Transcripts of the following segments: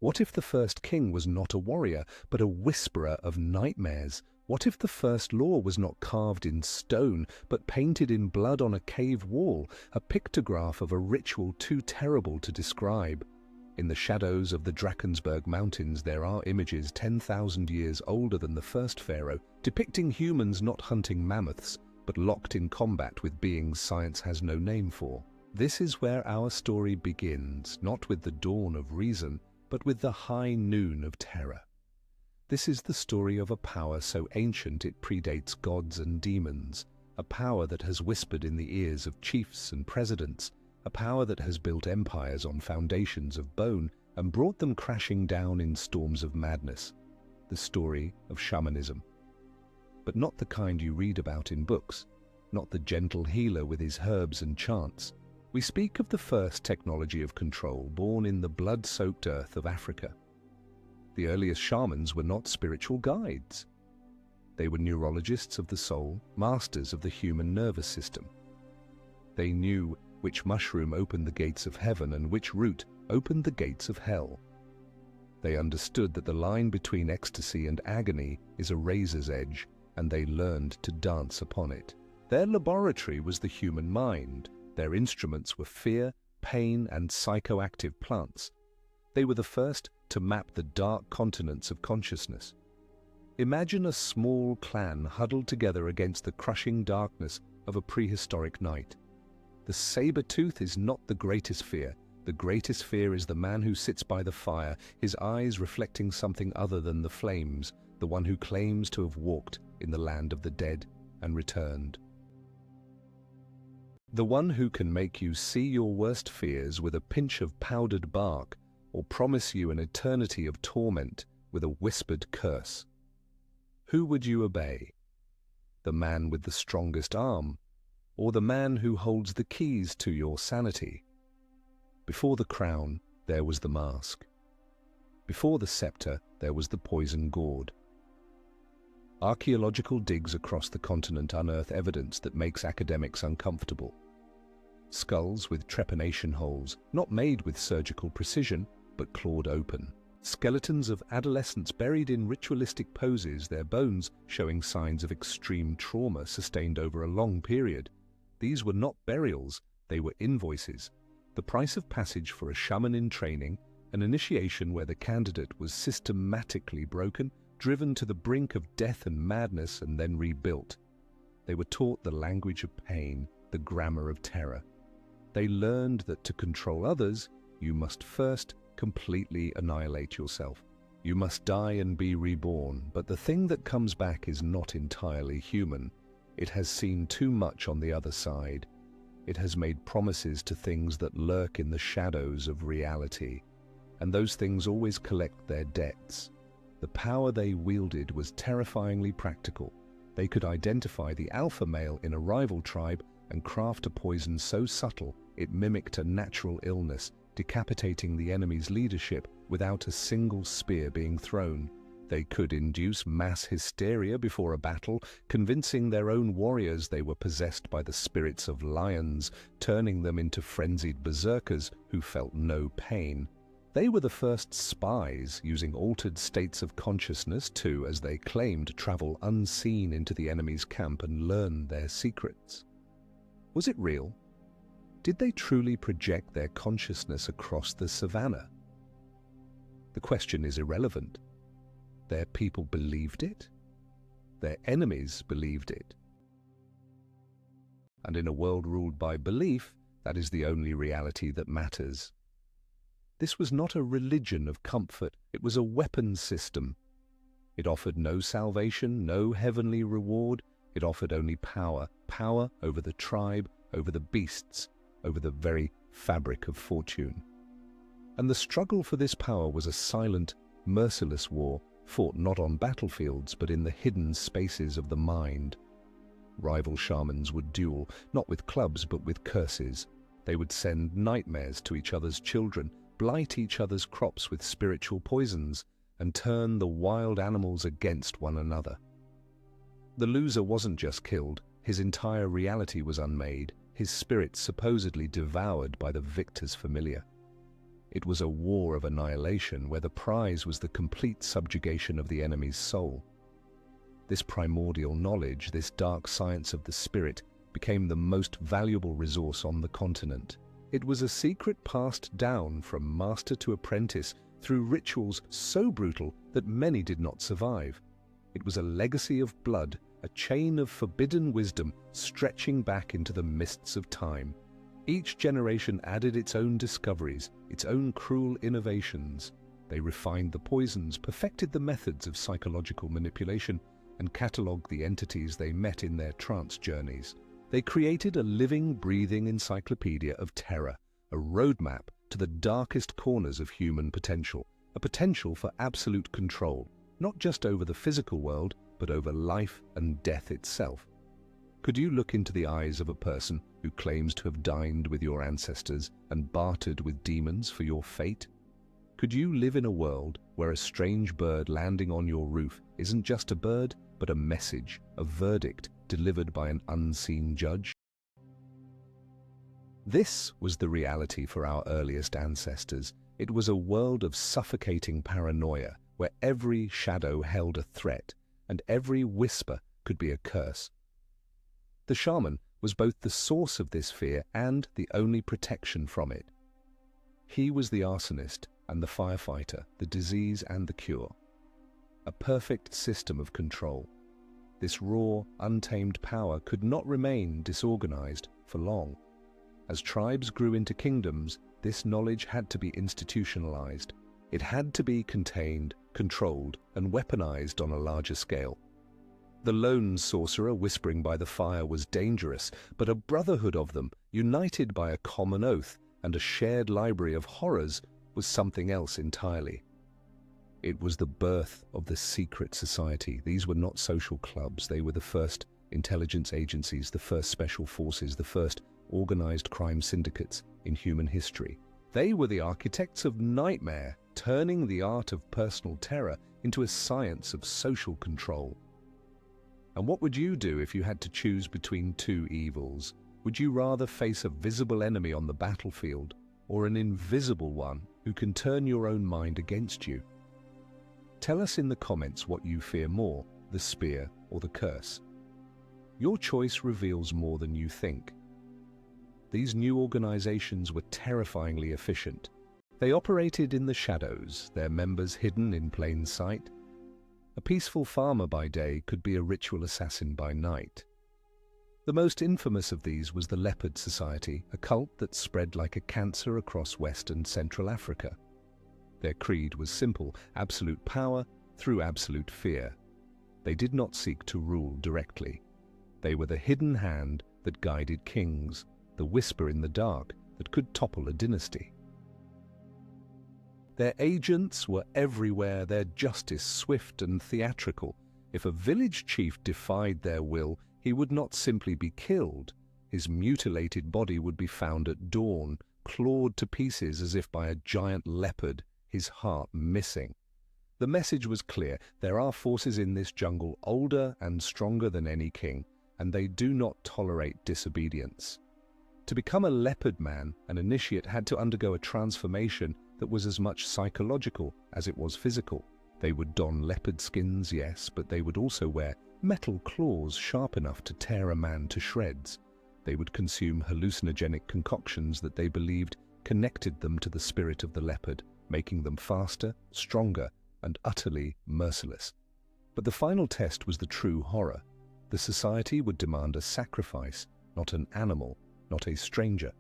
What if the first king was not a warrior, but a whisperer of nightmares? What if the first law was not carved in stone, but painted in blood on a cave wall, a pictograph of a ritual too terrible to describe? In the shadows of the Drakensberg Mountains there are images 10,000 years older than the first pharaoh, depicting humans not hunting mammoths, but locked in combat with beings science has no name for. This is where our story begins, not with the dawn of reason, but with the high noon of terror. This is the story of a power so ancient it predates gods and demons, a power that has whispered in the ears of chiefs and presidents, a power that has built empires on foundations of bone and brought them crashing down in storms of madness. The story of shamanism. But not the kind you read about in books, not the gentle healer with his herbs and chants. We speak of the first technology of control born in the blood-soaked earth of Africa. The earliest shamans were not spiritual guides. They were neurologists of the soul, masters of the human nervous system. They knew which mushroom opened the gates of heaven and which root opened the gates of hell. They understood that the line between ecstasy and agony is a razor's edge, and they learned to dance upon it. Their laboratory was the human mind. Their instruments were fear, pain, and psychoactive plants. They were the first to map the dark continents of consciousness. Imagine a small clan huddled together against the crushing darkness of a prehistoric night. The saber-tooth is not the greatest fear. The greatest fear is the man who sits by the fire, his eyes reflecting something other than the flames, the one who claims to have walked in the land of the dead and returned. The one who can make you see your worst fears with a pinch of powdered bark, or promise you an eternity of torment with a whispered curse. Who would you obey? The man with the strongest arm, or the man who holds the keys to your sanity? Before the crown, there was the mask. Before the scepter, there was the poison gourd. Archaeological digs across the continent unearth evidence that makes academics uncomfortable. Skulls with trepanation holes, not made with surgical precision, but clawed open. Skeletons of adolescents buried in ritualistic poses, their bones showing signs of extreme trauma sustained over a long period. These were not burials, they were invoices. The price of passage for a shaman in training, an initiation where the candidate was systematically broken, driven to the brink of death and madness, and then rebuilt. They were taught the language of pain, the grammar of terror. They learned that to control others, you must first completely annihilate yourself. You must die and be reborn, but the thing that comes back is not entirely human. It has seen too much on the other side. It has made promises to things that lurk in the shadows of reality, and those things always collect their debts. The power they wielded was terrifyingly practical. They could identify the alpha male in a rival tribe and craft a poison so subtle it mimicked a natural illness, decapitating the enemy's leadership without a single spear being thrown. They could induce mass hysteria before a battle, convincing their own warriors they were possessed by the spirits of lions, turning them into frenzied berserkers who felt no pain. They were the first spies, using altered states of consciousness to, as they claimed, travel unseen into the enemy's camp and learn their secrets. Was it real? Did they truly project their consciousness across the savannah? The question is irrelevant. Their people believed it. Their enemies believed it. And in a world ruled by belief, that is the only reality that matters. This was not a religion of comfort, it was a weapons system. It offered no salvation, no heavenly reward. It offered only power, power over the tribe, over the beasts, over the very fabric of fortune. And the struggle for this power was a silent, merciless war, fought not on battlefields but in the hidden spaces of the mind. Rival shamans would duel, not with clubs but with curses. They would send nightmares to each other's children, blight each other's crops with spiritual poisons, and turn the wild animals against one another. The loser wasn't just killed, his entire reality was unmade, his spirit supposedly devoured by the victor's familiar. It was a war of annihilation where the prize was the complete subjugation of the enemy's soul. This primordial knowledge, this dark science of the spirit, became the most valuable resource on the continent. It was a secret passed down from master to apprentice through rituals so brutal that many did not survive. It was a legacy of blood, a chain of forbidden wisdom stretching back into the mists of time. Each generation added its own discoveries, its own cruel innovations. They refined the poisons, perfected the methods of psychological manipulation, and catalogued the entities they met in their trance journeys. They created a living, breathing encyclopedia of terror, a roadmap to the darkest corners of human potential, a potential for absolute control, not just over the physical world, but over life and death itself. Could you look into the eyes of a person who claims to have dined with your ancestors and bartered with demons for your fate? Could you live in a world where a strange bird landing on your roof isn't just a bird, but a message, a verdict delivered by an unseen judge? This was the reality for our earliest ancestors. It was a world of suffocating paranoia, where every shadow held a threat, and every whisper could be a curse. The shaman was both the source of this fear and the only protection from it. He was the arsonist and the firefighter, the disease and the cure. A perfect system of control. This raw, untamed power could not remain disorganized for long. As tribes grew into kingdoms, this knowledge had to be institutionalized. It had to be contained, controlled, and weaponized on a larger scale. The lone sorcerer whispering by the fire was dangerous, but a brotherhood of them, united by a common oath and a shared library of horrors, was something else entirely. It was the birth of the secret society. These were not social clubs. They were the first intelligence agencies, the first special forces, the first organized crime syndicates in human history. They were the architects of nightmare, turning the art of personal terror into a science of social control. And what would you do if you had to choose between two evils? Would you rather face a visible enemy on the battlefield or an invisible one who can turn your own mind against you? Tell us in the comments what you fear more, the spear or the curse. Your choice reveals more than you think. These new organizations were terrifyingly efficient. They operated in the shadows, their members hidden in plain sight. A peaceful farmer by day could be a ritual assassin by night. The most infamous of these was the Leopard Society, a cult that spread like a cancer across West and Central Africa. Their creed was simple: absolute power through absolute fear. They did not seek to rule directly. They were the hidden hand that guided kings, the whisper in the dark that could topple a dynasty. Their agents were everywhere, their justice swift and theatrical. If a village chief defied their will, he would not simply be killed. His mutilated body would be found at dawn, clawed to pieces as if by a giant leopard, his heart missing. The message was clear: there are forces in this jungle older and stronger than any king, and they do not tolerate disobedience. To become a leopard man, an initiate had to undergo a transformation that was as much psychological as it was physical. They would don leopard skins, yes, but they would also wear metal claws sharp enough to tear a man to shreds. They would consume hallucinogenic concoctions that they believed connected them to the spirit of the leopard, making them faster, stronger, and utterly merciless. But the final test was the true horror. The society would demand a sacrifice, not an animal, not a stranger.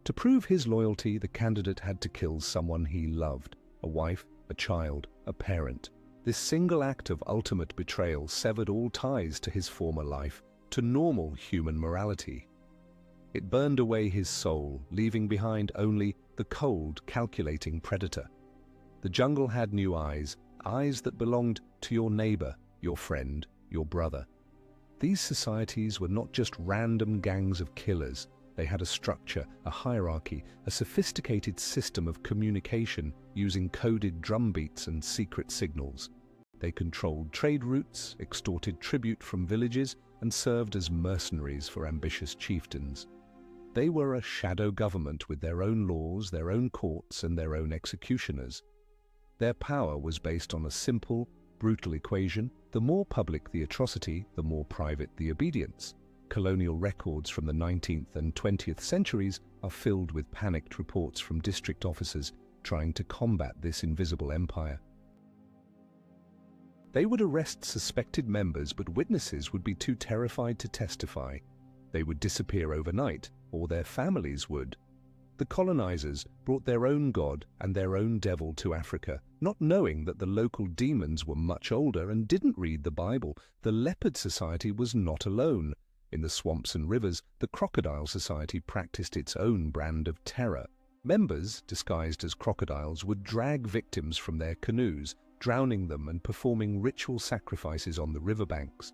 To prove his loyalty, the candidate had to kill someone he loved, a wife, a child, a parent. This single act of ultimate betrayal severed all ties to his former life, to normal human morality. It burned away his soul, leaving behind only the cold, calculating predator. The jungle had new eyes, eyes that belonged to your neighbor, your friend, your brother. These societies were not just random gangs of killers. They had a structure, a hierarchy, a sophisticated system of communication using coded drumbeats and secret signals. They controlled trade routes, extorted tribute from villages, and served as mercenaries for ambitious chieftains. They were a shadow government with their own laws, their own courts, and their own executioners. Their power was based on a simple, brutal equation: the more public the atrocity, the more private the obedience. Colonial records from the 19th and 20th centuries are filled with panicked reports from district officers trying to combat this invisible empire. They would arrest suspected members, but witnesses would be too terrified to testify. They would disappear overnight, or their families would. The colonizers brought their own god and their own devil to Africa, not knowing that the local demons were much older and didn't read the Bible. The leopard society was not alone. In the swamps and rivers, the crocodile society practiced its own brand of terror. Members, disguised as crocodiles, would drag victims from their canoes, drowning them and performing ritual sacrifices on the riverbanks.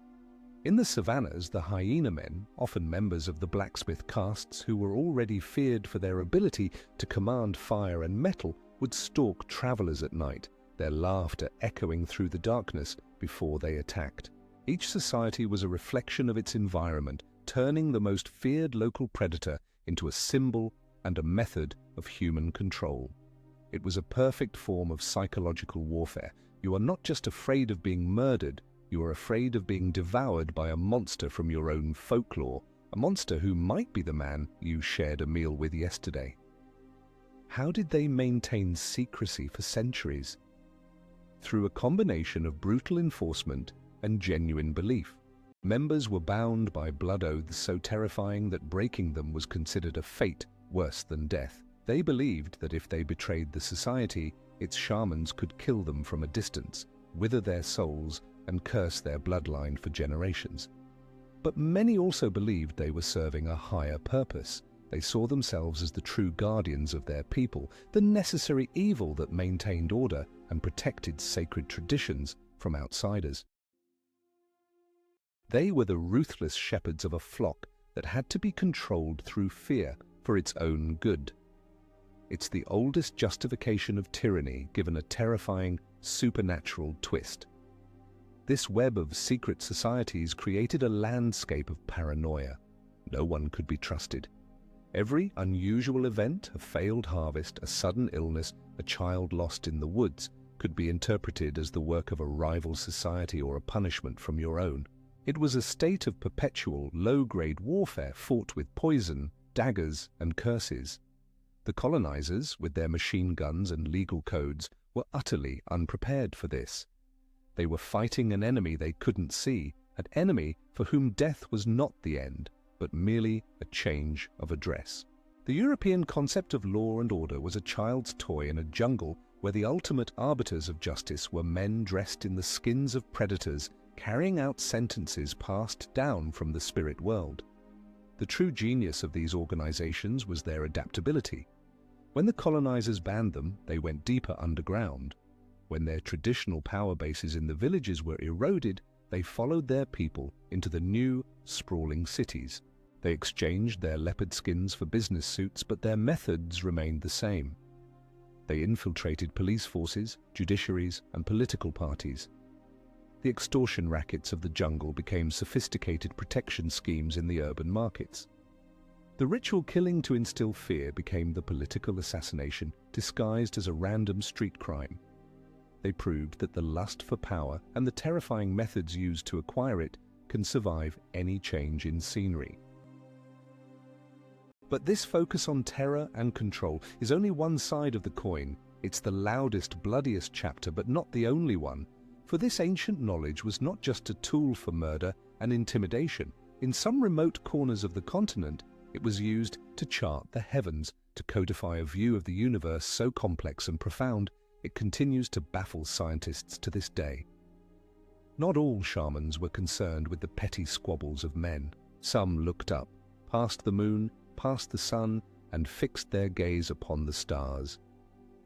In the savannas, the hyena men, often members of the blacksmith castes who were already feared for their ability to command fire and metal, would stalk travelers at night, their laughter echoing through the darkness before they attacked. Each society was a reflection of its environment, turning the most feared local predator into a symbol and a method of human control. It was a perfect form of psychological warfare. You are not just afraid of being murdered, you are afraid of being devoured by a monster from your own folklore, a monster who might be the man you shared a meal with yesterday. How did they maintain secrecy for centuries? Through a combination of brutal enforcement and genuine belief. Members were bound by blood oaths so terrifying that breaking them was considered a fate worse than death. They believed that if they betrayed the society, its shamans could kill them from a distance, wither their souls, and curse their bloodline for generations. But many also believed they were serving a higher purpose. They saw themselves as the true guardians of their people, the necessary evil that maintained order and protected sacred traditions from outsiders. They were the ruthless shepherds of a flock that had to be controlled through fear for its own good. It's the oldest justification of tyranny given a terrifying, supernatural twist. This web of secret societies created a landscape of paranoia. No one could be trusted. Every unusual event, a failed harvest, a sudden illness, a child lost in the woods, could be interpreted as the work of a rival society or a punishment from your own. It was a state of perpetual, low-grade warfare fought with poison, daggers, and curses. The colonizers, with their machine guns and legal codes, were utterly unprepared for this. They were fighting an enemy they couldn't see, an enemy for whom death was not the end, but merely a change of address. The European concept of law and order was a child's toy in a jungle where the ultimate arbiters of justice were men dressed in the skins of predators, carrying out sentences passed down from the spirit world. The true genius of these organizations was their adaptability. When the colonizers banned them, they went deeper underground. When their traditional power bases in the villages were eroded, they followed their people into the new, sprawling cities. They exchanged their leopard skins for business suits, but their methods remained the same. They infiltrated police forces, judiciaries, and political parties. The extortion rackets of the jungle became sophisticated protection schemes in the urban markets. The ritual killing to instill fear became the political assassination disguised as a random street crime. They proved that the lust for power and the terrifying methods used to acquire it can survive any change in scenery. But this focus on terror and control is only one side of the coin. It's the loudest, bloodiest chapter, but not the only one. For this ancient knowledge was not just a tool for murder and intimidation. In some remote corners of the continent, it was used to chart the heavens, to codify a view of the universe so complex and profound, it continues to baffle scientists to this day. Not all shamans were concerned with the petty squabbles of men. Some looked up, past the moon, past the sun, and fixed their gaze upon the stars.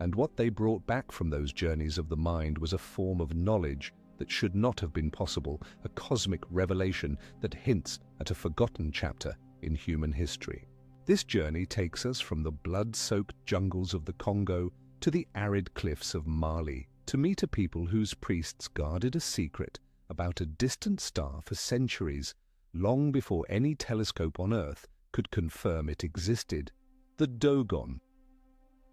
And what they brought back from those journeys of the mind was a form of knowledge that should not have been possible, a cosmic revelation that hints at a forgotten chapter in human history. This journey takes us from the blood-soaked jungles of the Congo to the arid cliffs of Mali, to meet a people whose priests guarded a secret about a distant star for centuries, long before any telescope on Earth could confirm it existed: the Dogon.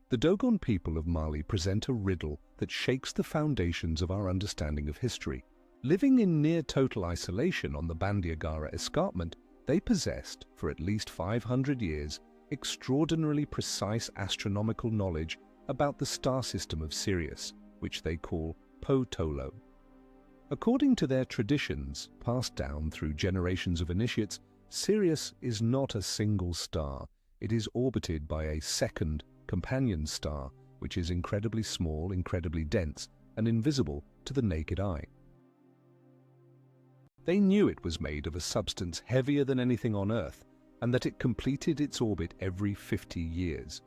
The Dogon people of Mali present a riddle that shakes the foundations of our understanding of history. Living in near-total isolation on the Bandiagara escarpment, they possessed, for at least 500 years, extraordinarily precise astronomical knowledge about the star system of Sirius, which they call Potolo. According to their traditions, passed down through generations of initiates, Sirius is not a single star. It is orbited by a second companion star, which is incredibly small, incredibly dense, and invisible to the naked eye. They knew it was made of a substance heavier than anything on Earth, and that it completed its orbit every 50 years.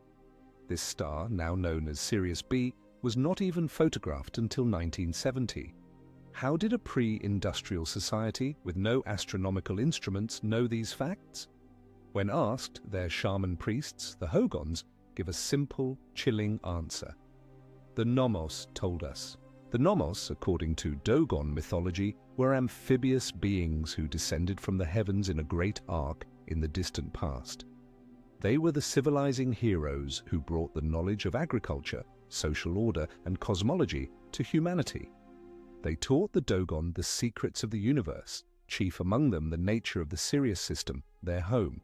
This star, now known as Sirius B, was not even photographed until 1970. How did a pre-industrial society with no astronomical instruments know these facts? When asked, their shaman priests, the Hogons, give a simple, chilling answer. The Nomos told us. The Nomos, according to Dogon mythology, were amphibious beings who descended from the heavens in a great ark in the distant past. They were the civilizing heroes who brought the knowledge of agriculture, social order, and cosmology to humanity. They taught the Dogon the secrets of the universe, chief among them the nature of the Sirius system, their home.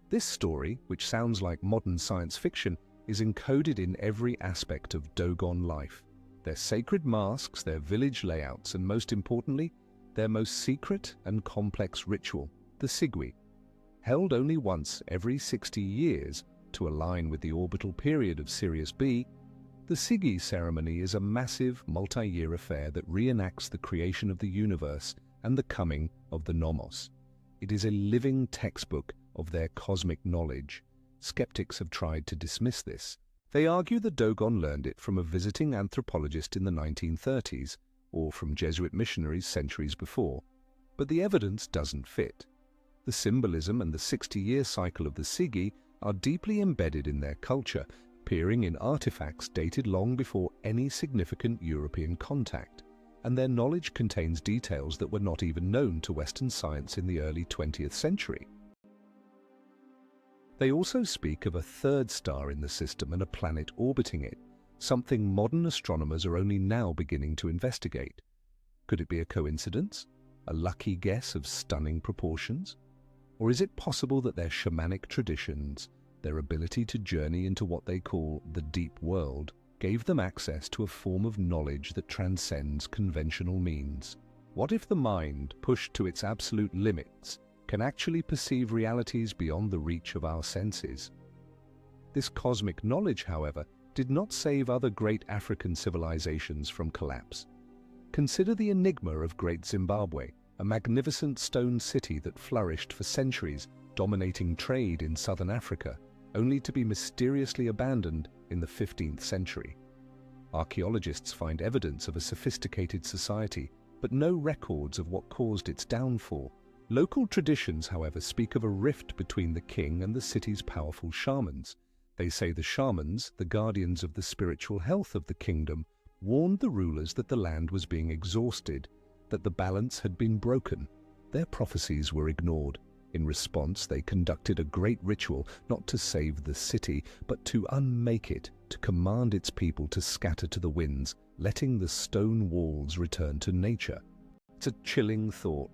This story, which sounds like modern science fiction, is encoded in every aspect of Dogon life. Their sacred masks, their village layouts, and most importantly, their most secret and complex ritual, the Sigwi. Held only once every 60 years to align with the orbital period of Sirius B, the Siggi ceremony is a massive, multi-year affair that reenacts the creation of the universe and the coming of the Nomos. It is a living textbook of their cosmic knowledge. Skeptics have tried to dismiss this. They argue the Dogon learned it from a visiting anthropologist in the 1930s, or from Jesuit missionaries centuries before, but the evidence doesn't fit. The symbolism and the 60-year cycle of the Siggi are deeply embedded in their culture, appearing in artifacts dated long before any significant European contact, and their knowledge contains details that were not even known to Western science in the early 20th century. They also speak of a third star in the system and a planet orbiting it, something modern astronomers are only now beginning to investigate. Could it be a coincidence? A lucky guess of stunning proportions? Or is it possible that their shamanic traditions, their ability to journey into what they call the deep world, gave them access to a form of knowledge that transcends conventional means? What if the mind, pushed to its absolute limits, can actually perceive realities beyond the reach of our senses? This cosmic knowledge, however, did not save other great African civilizations from collapse. Consider the enigma of Great Zimbabwe, a magnificent stone city that flourished for centuries, dominating trade in southern Africa, only to be mysteriously abandoned in the 15th century. Archaeologists find evidence of a sophisticated society, but no records of what caused its downfall. Local traditions, however, speak of a rift between the king and the city's powerful shamans. They say the shamans, the guardians of the spiritual health of the kingdom, warned the rulers that the land was being exhausted, that the balance had been broken. Their prophecies were ignored. In response, they conducted a great ritual, not to save the city, but to unmake it, to command its people to scatter to the winds, letting the stone walls return to nature. It's a chilling thought,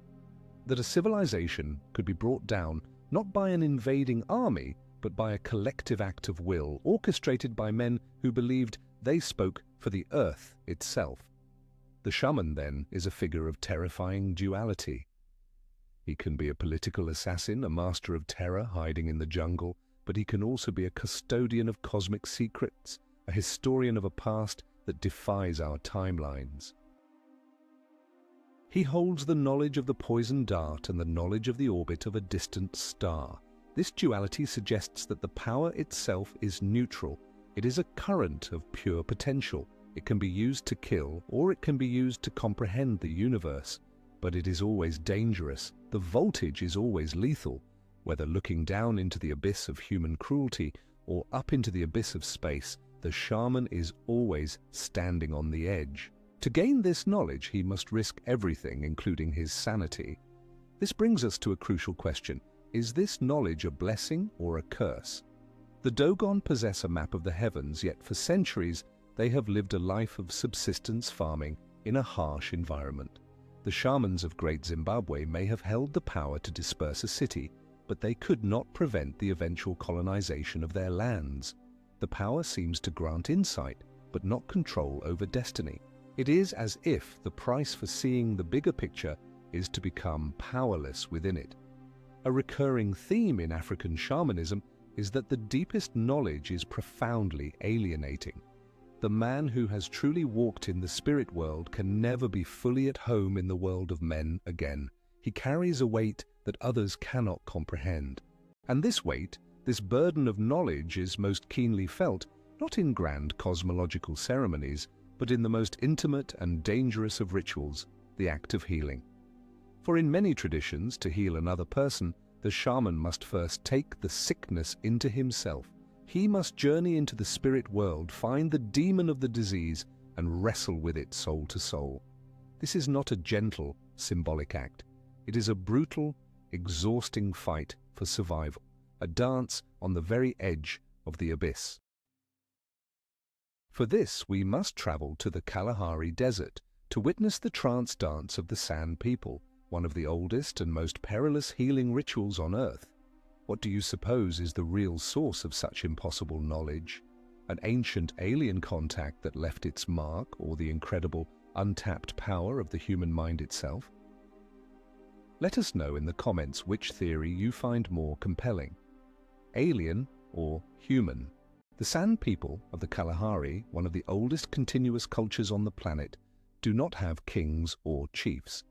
that a civilization could be brought down not by an invading army, but by a collective act of will orchestrated by men who believed they spoke for the earth itself. The shaman, then, is a figure of terrifying duality. He can be a political assassin, a master of terror hiding in the jungle, but he can also be a custodian of cosmic secrets, a historian of a past that defies our timelines. He holds the knowledge of the poison dart and the knowledge of the orbit of a distant star. This duality suggests that the power itself is neutral. It is a current of pure potential. It can be used to kill, or it can be used to comprehend the universe. But it is always dangerous. The voltage is always lethal. Whether looking down into the abyss of human cruelty or up into the abyss of space, the shaman is always standing on the edge. To gain this knowledge, he must risk everything, including his sanity. This brings us to a crucial question. Is this knowledge a blessing or a curse? The Dogon possess a map of the heavens, yet for centuries they have lived a life of subsistence farming in a harsh environment. The shamans of Great Zimbabwe may have held the power to disperse a city, but they could not prevent the eventual colonization of their lands. The power seems to grant insight, but not control over destiny. It is as if the price for seeing the bigger picture is to become powerless within it. A recurring theme in African shamanism is that the deepest knowledge is profoundly alienating. The man who has truly walked in the spirit world can never be fully at home in the world of men again. He carries a weight that others cannot comprehend. And this weight, this burden of knowledge, is most keenly felt not in grand cosmological ceremonies, but in the most intimate and dangerous of rituals, the act of healing. For in many traditions, to heal another person, the shaman must first take the sickness into himself. He must journey into the spirit world, find the demon of the disease, and wrestle with it soul to soul. This is not a gentle, symbolic act. It is a brutal, exhausting fight for survival, a dance on the very edge of the abyss. For this, we must travel to the Kalahari Desert to witness the trance dance of the San people, one of the oldest and most perilous healing rituals on Earth. What do you suppose is the real source of such impossible knowledge? An ancient alien contact that left its mark, or the incredible, untapped power of the human mind itself? Let us know in the comments which theory you find more compelling: alien or human. The San people of the Kalahari, one of the oldest continuous cultures on the planet, do not have kings or chiefs.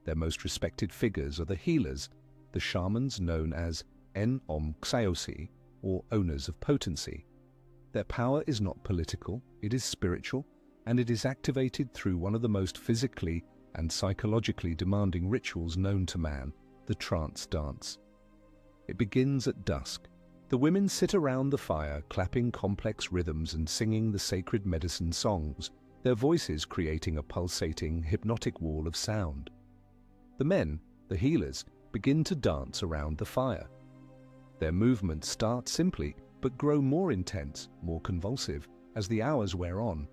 Their most respected figures are the healers, the shamans known as Xaosi, or owners of potency. Their power is not political, it is spiritual, and it is activated through one of the most physically and psychologically demanding rituals known to man, the trance dance. It begins at dusk. The women sit around the fire, clapping complex rhythms and singing the sacred medicine songs, their voices creating a pulsating, hypnotic wall of sound. The men, the healers, begin to dance around the fire. Their movements start simply, but grow more intense, more convulsive, as the hours wear on.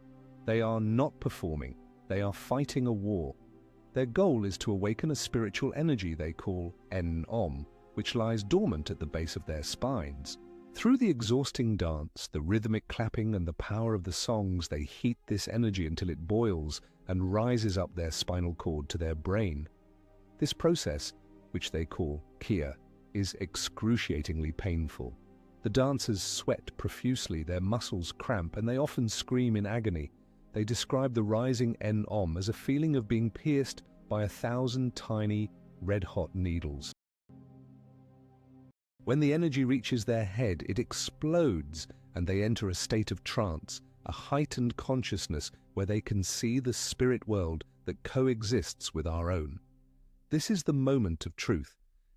They are not performing, they are fighting a war. Their goal is to awaken a spiritual energy they call En-Om, which lies dormant at the base of their spines. Through the exhausting dance, the rhythmic clapping and the power of the songs, they heat this energy until it boils and rises up their spinal cord to their brain. This process, which they call Kia, is excruciatingly painful. The dancers sweat profusely, their muscles cramp, and they often scream in agony. They describe the rising En-Om as a feeling of being pierced by 1,000 tiny, red-hot needles. When the energy reaches their head, it explodes, and they enter a state of trance, a heightened consciousness where they can see the spirit world that coexists with our own. This is the moment of truth.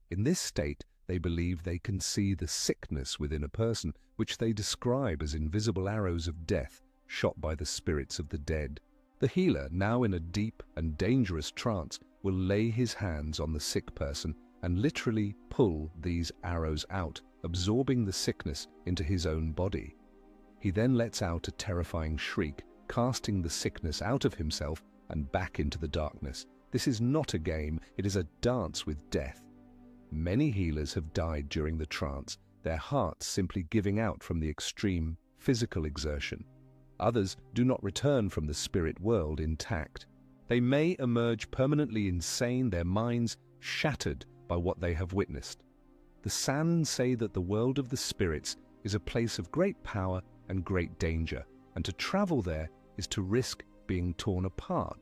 In this state, they believe they can see the sickness within a person, which they describe as invisible arrows of death shot by the spirits of the dead. The healer, now in a deep and dangerous trance, will lay his hands on the sick person and literally pull these arrows out, absorbing the sickness into his own body. He then lets out a terrifying shriek, casting the sickness out of himself and back into the darkness. This is not a game, it is a dance with death. Many healers have died during the trance, their hearts simply giving out from the extreme physical exertion. Others do not return from the spirit world intact. They may emerge permanently insane, their minds shattered by what they have witnessed. The San say that the world of the spirits is a place of great power and great danger, and to travel there is to risk being torn apart.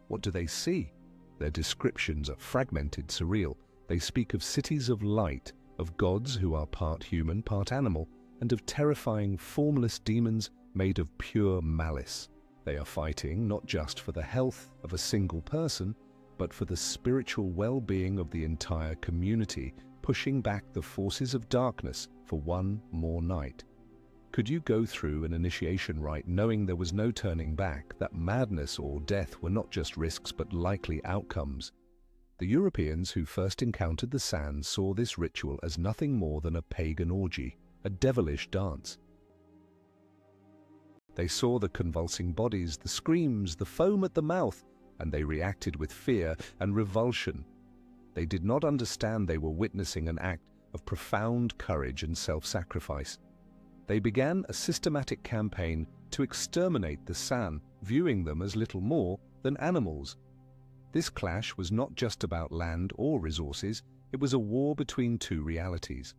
What do they see? Their descriptions are fragmented, surreal. They speak of cities of light, of gods who are part human, part animal, and of terrifying, formless demons made of pure malice. They are fighting not just for the health of a single person, but for the spiritual well-being of the entire community, pushing back the forces of darkness for one more night. Could you go through an initiation rite knowing there was no turning back, that madness or death were not just risks but likely outcomes? The Europeans who first encountered the San saw this ritual as nothing more than a pagan orgy, a devilish dance. They saw the convulsing bodies, the screams, the foam at the mouth, and they reacted with fear and revulsion. They did not understand they were witnessing an act of profound courage and self-sacrifice. They began a systematic campaign to exterminate the San, viewing them as little more than animals. This clash was not just about land or resources, it was a war between two realities.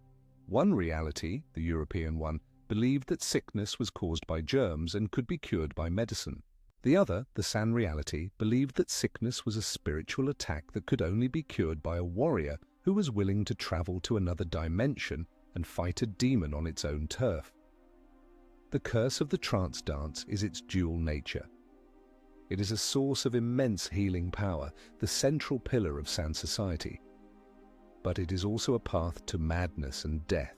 One reality, the European one, believed that sickness was caused by germs and could be cured by medicine. The other, the San reality, believed that sickness was a spiritual attack that could only be cured by a warrior who was willing to travel to another dimension and fight a demon on its own turf. The curse of the trance dance is its dual nature. It is a source of immense healing power, the central pillar of San society. But it is also a path to madness and death.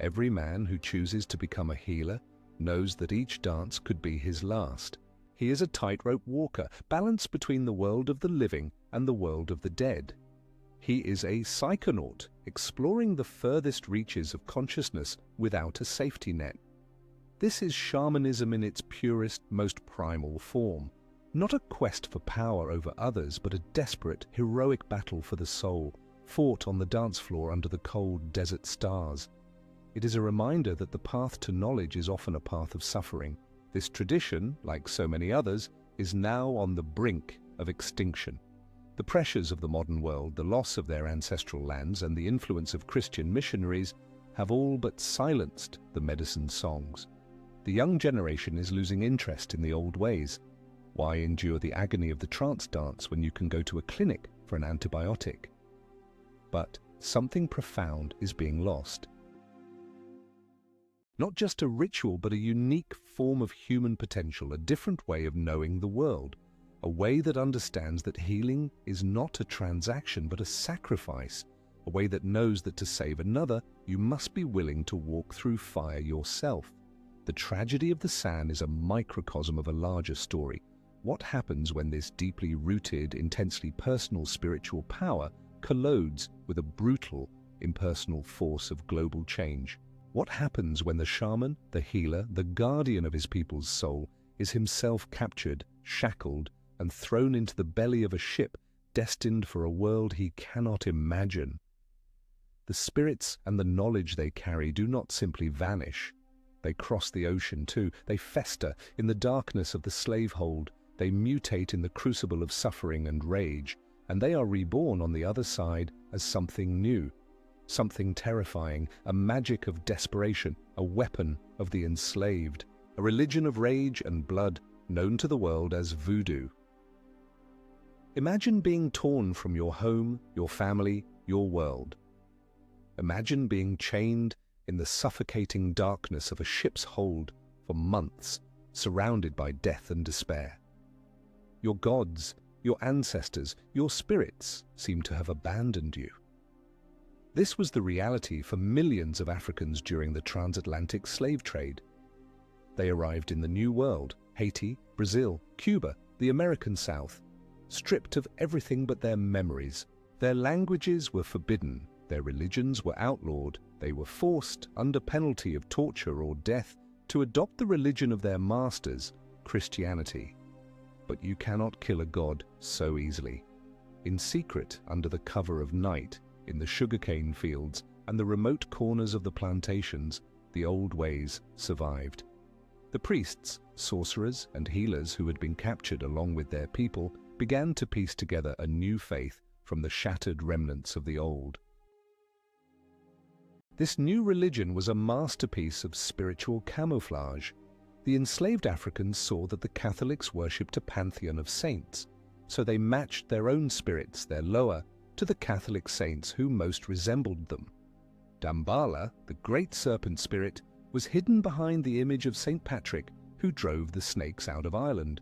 Every man who chooses to become a healer knows that each dance could be his last. He is a tightrope walker, balanced between the world of the living and the world of the dead. He is a psychonaut, exploring the furthest reaches of consciousness without a safety net. This is shamanism in its purest, most primal form. Not a quest for power over others, but a desperate, heroic battle for the soul, fought on the dance floor under the cold desert stars. It is a reminder that the path to knowledge is often a path of suffering. This tradition, like so many others, is now on the brink of extinction. The pressures of the modern world, the loss of their ancestral lands, and the influence of Christian missionaries have all but silenced the medicine songs. The young generation is losing interest in the old ways. Why endure the agony of the trance dance when you can go to a clinic for an antibiotic? But something profound is being lost. Not just a ritual, but a unique form of human potential, a different way of knowing the world, a way that understands that healing is not a transaction, but a sacrifice, a way that knows that to save another, you must be willing to walk through fire yourself. The tragedy of the San is a microcosm of a larger story. What happens when this deeply rooted, intensely personal spiritual power collodes with a brutal, impersonal force of global change? What happens when the shaman, the healer, the guardian of his people's soul, is himself captured, shackled, and thrown into the belly of a ship destined for a world he cannot imagine? The spirits and the knowledge they carry do not simply vanish. They cross the ocean too. They fester in the darkness of the slavehold. They mutate in the crucible of suffering and rage, and they are reborn on the other side as something new, something terrifying, a magic of desperation, a weapon of the enslaved, a religion of rage and blood known to the world as voodoo. Imagine being torn from your home, your family, your world. Imagine being chained in the suffocating darkness of a ship's hold for months, surrounded by death and despair. Your gods, your ancestors, your spirits seem to have abandoned you. This was the reality for millions of Africans during the transatlantic slave trade. They arrived in the New World, Haiti, Brazil, Cuba, the American South, stripped of everything but their memories. Their languages were forbidden, their religions were outlawed. They were forced, under penalty of torture or death, to adopt the religion of their masters, Christianity. But you cannot kill a god so easily. In secret, under the cover of night, in the sugarcane fields and the remote corners of the plantations, the old ways survived. The priests, sorcerers, and healers who had been captured along with their people began to piece together a new faith from the shattered remnants of the old. This new religion was a masterpiece of spiritual camouflage. The enslaved Africans saw that the Catholics worshipped a pantheon of saints, so they matched their own spirits, their lower, to the Catholic saints who most resembled them. Dambala, the great serpent spirit, was hidden behind the image of St. Patrick, who drove the snakes out of Ireland.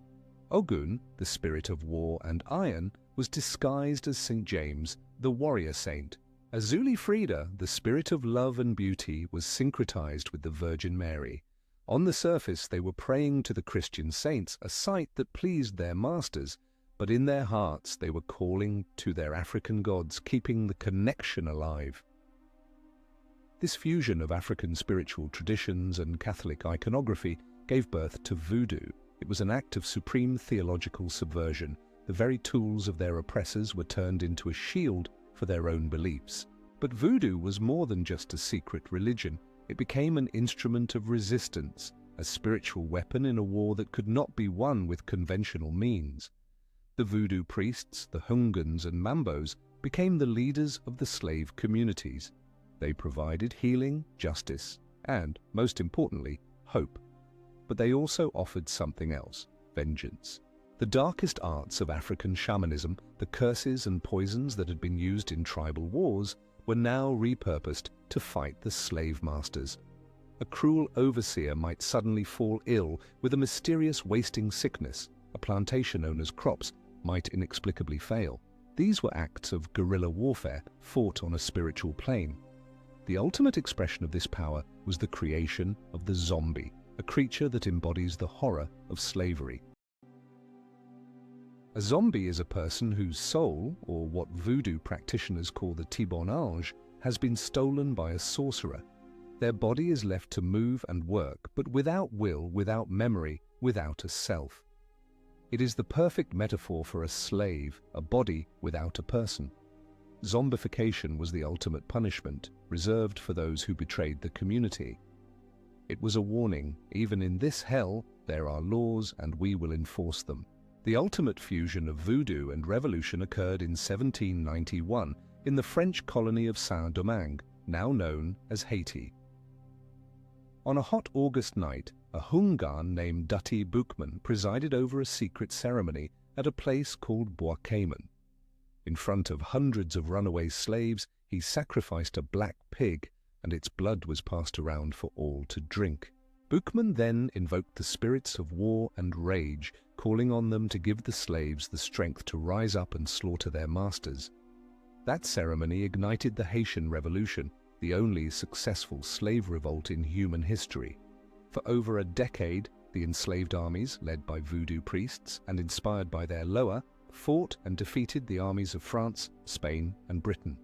Ogun, the spirit of war and iron, was disguised as St. James, the warrior saint. Azuli Frida, the spirit of love and beauty, was syncretized with the Virgin Mary. On the surface, they were praying to the Christian saints, a sight that pleased their masters, but in their hearts they were calling to their African gods, keeping the connection alive. This fusion of African spiritual traditions and Catholic iconography gave birth to voodoo. It was an act of supreme theological subversion. The very tools of their oppressors were turned into a shield for their own beliefs. But voodoo was more than just a secret religion. It became an instrument of resistance, a spiritual weapon in a war that could not be won with conventional means. The voodoo priests, the Hungans and Mambos, became the leaders of the slave communities. They provided healing, justice, and, most importantly, hope. But they also offered something else: vengeance. The darkest arts of African shamanism, the curses and poisons that had been used in tribal wars, were now repurposed to fight the slave masters. A cruel overseer might suddenly fall ill with a mysterious wasting sickness. A plantation owner's crops might inexplicably fail. These were acts of guerrilla warfare fought on a spiritual plane. The ultimate expression of this power was the creation of the zombie, a creature that embodies the horror of slavery. A zombie is a person whose soul, or what voodoo practitioners call the Tibon Ange, has been stolen by a sorcerer. Their body is left to move and work, but without will, without memory, without a self. It is the perfect metaphor for a slave, a body without a person. Zombification was the ultimate punishment, reserved for those who betrayed the community. It was a warning: even in this hell, there are laws and we will enforce them. The ultimate fusion of voodoo and revolution occurred in 1791 in the French colony of Saint-Domingue, now known as Haiti. On a hot August night, a Hungan named Dutty Boukman presided over a secret ceremony at a place called Bois Cayman. In front of hundreds of runaway slaves, he sacrificed a black pig, and its blood was passed around for all to drink. Boukman then invoked the spirits of war and rage, calling on them to give the slaves the strength to rise up and slaughter their masters. That ceremony ignited the Haitian Revolution, the only successful slave revolt in human history. For over a decade, the enslaved armies, led by voodoo priests and inspired by their Loa, fought and defeated the armies of France, Spain, and Britain.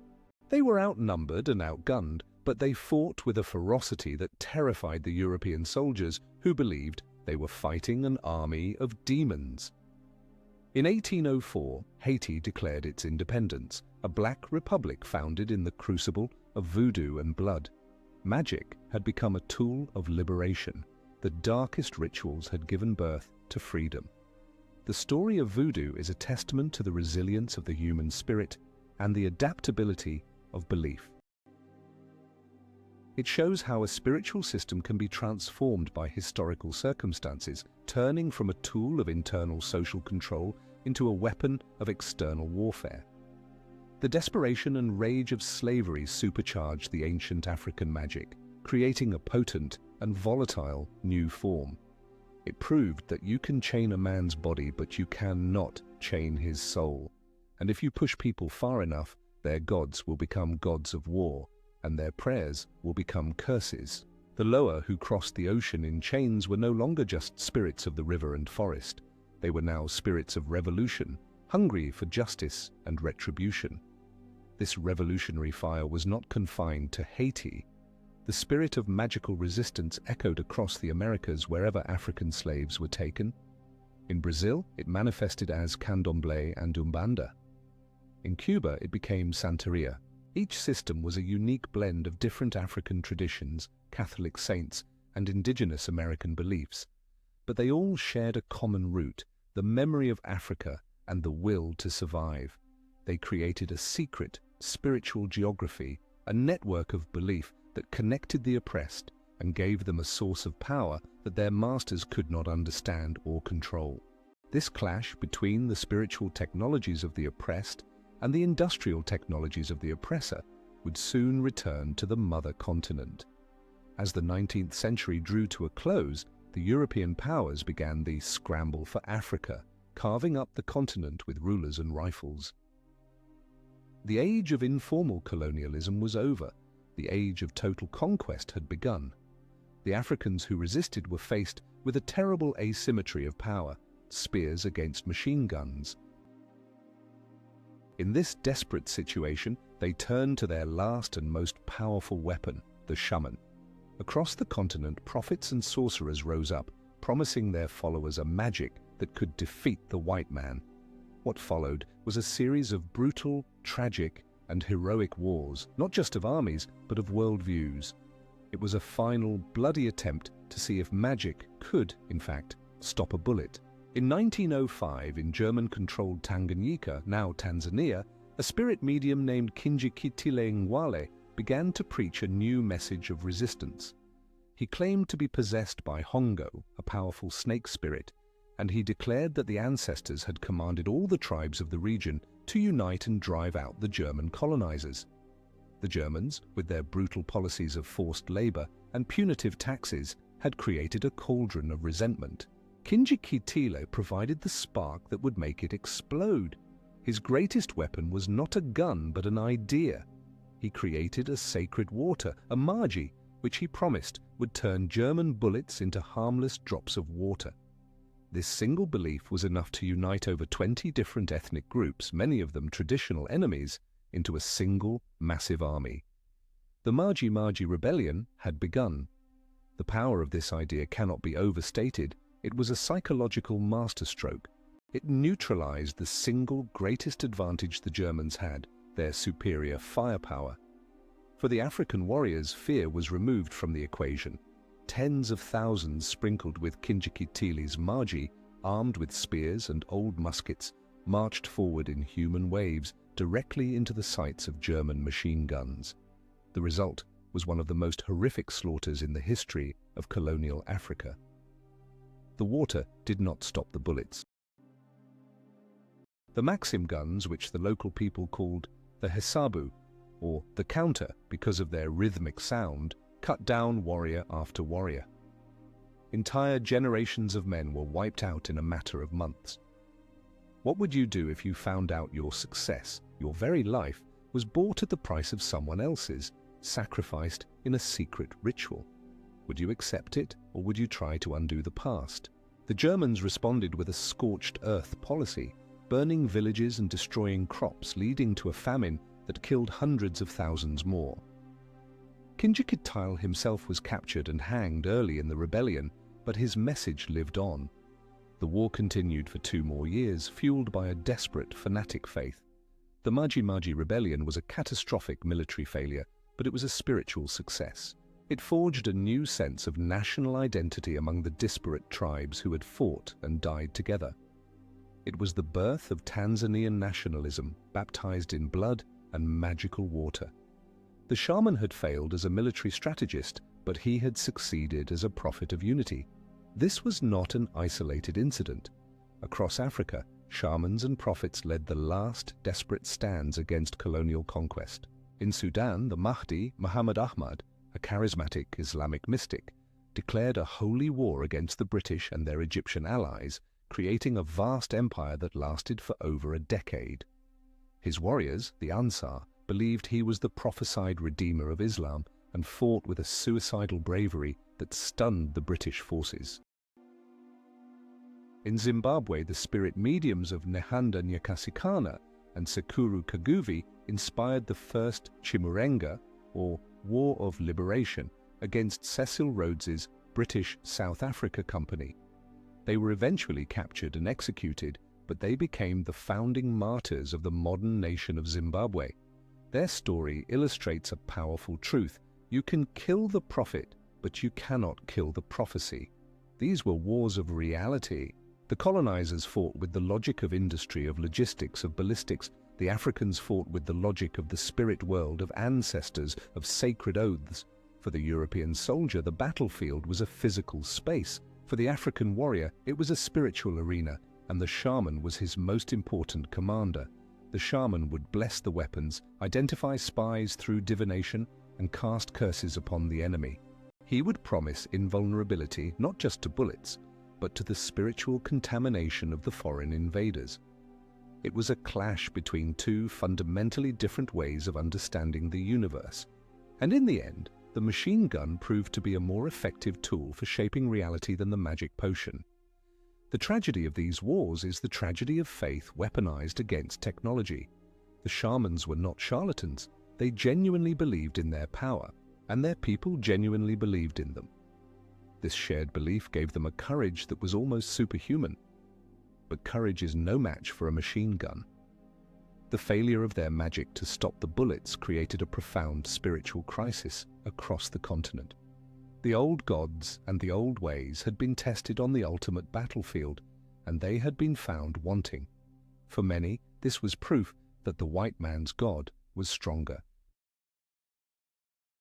They were outnumbered and outgunned, but they fought with a ferocity that terrified the European soldiers, who believed they were fighting an army of demons. In 1804, Haiti declared its independence, a black republic founded in the crucible of voodoo and blood. Magic had become a tool of liberation. The darkest rituals had given birth to freedom. The story of voodoo is a testament to the resilience of the human spirit and the adaptability of belief. It shows how a spiritual system can be transformed by historical circumstances, turning from a tool of internal social control into a weapon of external warfare. The desperation and rage of slavery supercharged the ancient African magic, creating a potent and volatile new form. It proved that you can chain a man's body, but you cannot chain his soul. And if you push people far enough, their gods will become gods of war, and their prayers will become curses. The Loa who crossed the ocean in chains were no longer just spirits of the river and forest. They were now spirits of revolution, hungry for justice and retribution. This revolutionary fire was not confined to Haiti. The spirit of magical resistance echoed across the Americas wherever African slaves were taken. In Brazil, it manifested as candomblé and umbanda. In Cuba, it became Santeria. Each system was a unique blend of different African traditions, Catholic saints, and indigenous American beliefs. But they all shared a common root: the memory of Africa and the will to survive. They created a secret, spiritual geography, a network of belief that connected the oppressed and gave them a source of power that their masters could not understand or control. This clash between the spiritual technologies of the oppressed and the industrial technologies of the oppressor would soon return to the mother continent. As the 19th century drew to a close, the European powers began the scramble for Africa, carving up the continent with rulers and rifles. The age of informal colonialism was over. The age of total conquest had begun. The Africans who resisted were faced with a terrible asymmetry of power: spears against machine guns, In this desperate situation, they turned to their last and most powerful weapon, the shaman. Across the continent, prophets and sorcerers rose up, promising their followers a magic that could defeat the white man. What followed was a series of brutal, tragic, and heroic wars, not just of armies, but of worldviews. It was a final, bloody attempt to see if magic could, in fact, stop a bullet. In 1905, in German-controlled Tanganyika, now Tanzania, a spirit medium named Kinjekitile Ngwale began to preach a new message of resistance. He claimed to be possessed by Hongo, a powerful snake spirit, and he declared that the ancestors had commanded all the tribes of the region to unite and drive out the German colonizers. The Germans, with their brutal policies of forced labor and punitive taxes, had created a cauldron of resentment. Kinjekitile provided the spark that would make it explode. His greatest weapon was not a gun but an idea. He created a sacred water, a magi, which he promised would turn German bullets into harmless drops of water. This single belief was enough to unite over 20 different ethnic groups, many of them traditional enemies, into a single, massive army. The Maji-Maji Rebellion had begun. The power of this idea cannot be overstated. It was a psychological masterstroke. It neutralized the single greatest advantage the Germans had, their superior firepower. For the African warriors, fear was removed from the equation. Tens of thousands sprinkled with Kinjekitile's Magi, armed with spears and old muskets, marched forward in human waves directly into the sights of German machine guns. The result was one of the most horrific slaughters in the history of colonial Africa. The water did not stop the bullets. The Maxim guns, which the local people called the Hesabu, or the counter because of their rhythmic sound, cut down warrior after warrior. Entire generations of men were wiped out in a matter of months. What would you do if you found out your success, your very life, was bought at the price of someone else's, sacrificed in a secret ritual? Would you accept it, or would you try to undo the past? The Germans responded with a scorched earth policy, burning villages and destroying crops, leading to a famine that killed hundreds of thousands more. Kinjekitile himself was captured and hanged early in the rebellion, but his message lived on. The war continued for 2 more years, fueled by a desperate, fanatic faith. The Maji-Maji Rebellion was a catastrophic military failure, but it was a spiritual success. It forged a new sense of national identity among the disparate tribes who had fought and died together. It was the birth of Tanzanian nationalism, baptized in blood and magical water. The shaman had failed as a military strategist, but he had succeeded as a prophet of unity. This was not an isolated incident. Across Africa, shamans and prophets led the last desperate stands against colonial conquest. In Sudan, the Mahdi, Muhammad Ahmad, a charismatic Islamic mystic, declared a holy war against the British and their Egyptian allies, creating a vast empire that lasted for over a decade. His warriors, the Ansar, believed he was the prophesied redeemer of Islam and fought with a suicidal bravery that stunned the British forces. In Zimbabwe, the spirit mediums of Nehanda Nyakasikana and Sekuru Kaguvi inspired the first Chimurenga, or War of Liberation, against Cecil Rhodes's British South Africa Company. They were eventually captured and executed, but they became the founding martyrs of the modern nation of Zimbabwe. Their story illustrates a powerful truth. You can kill the prophet, but you cannot kill the prophecy. These were wars of reality. The colonizers fought with the logic of industry, of logistics, of ballistics. The Africans fought with the logic of the spirit world, of ancestors, of sacred oaths. For the European soldier, the battlefield was a physical space. For the African warrior, it was a spiritual arena, and the shaman was his most important commander. The shaman would bless the weapons, identify spies through divination, and cast curses upon the enemy. He would promise invulnerability not just to bullets, but to the spiritual contamination of the foreign invaders. It was a clash between 2 fundamentally different ways of understanding the universe. And in the end, the machine gun proved to be a more effective tool for shaping reality than the magic potion. The tragedy of these wars is the tragedy of faith weaponized against technology. The shamans were not charlatans. They genuinely believed in their power, and their people genuinely believed in them. This shared belief gave them a courage that was almost superhuman. But courage is no match for a machine gun. The failure of their magic to stop the bullets created a profound spiritual crisis across the continent. The old gods and the old ways had been tested on the ultimate battlefield, and they had been found wanting. For many, this was proof that the white man's god was stronger.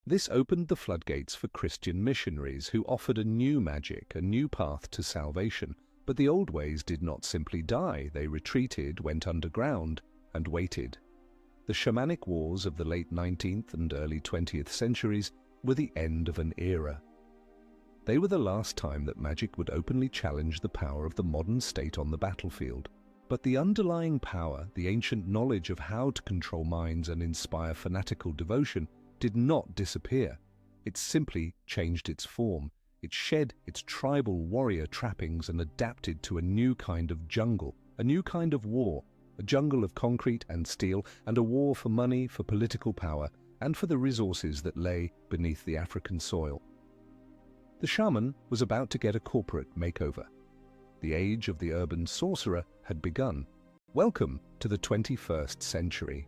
This opened the floodgates for Christian missionaries who offered a new magic, a new path to salvation. But the old ways did not simply die. They retreated, went underground, and waited. The shamanic wars of the late 19th and early 20th centuries were the end of an era. They were the last time that magic would openly challenge the power of the modern state on the battlefield. But the underlying power, the ancient knowledge of how to control minds and inspire fanatical devotion, did not disappear. It simply changed its form. It shed its tribal warrior trappings and adapted to a new kind of jungle, a new kind of war, a jungle of concrete and steel, and a war for money, for political power, and for the resources that lay beneath the African soil. The shaman was about to get a corporate makeover. The age of the urban sorcerer had begun. Welcome to the 21st century.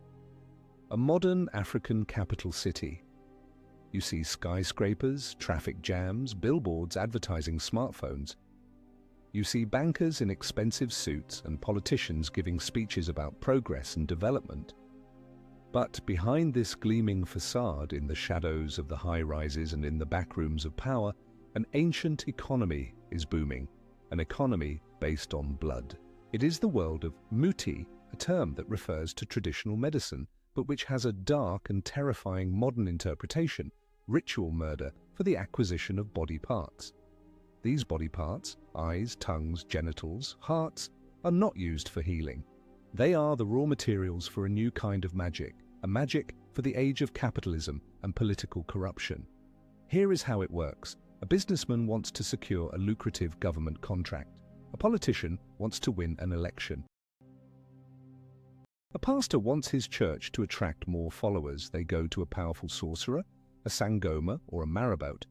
A modern African capital city. You see skyscrapers, traffic jams, billboards advertising smartphones. You see bankers in expensive suits and politicians giving speeches about progress and development. But behind this gleaming facade, in the shadows of the high-rises and in the backrooms of power, an ancient economy is booming, an economy based on blood. It is the world of muti, a term that refers to traditional medicine, but which has a dark and terrifying modern interpretation: ritual murder for the acquisition of body parts. These body parts, eyes, tongues, genitals, hearts, are not used for healing. They are the raw materials for a new kind of magic, a magic for the age of capitalism and political corruption. Here is how it works. A businessman wants to secure a lucrative government contract. A politician wants to win an election. A pastor wants his church to attract more followers. They go to a powerful sorcerer, a sangoma or a marabout.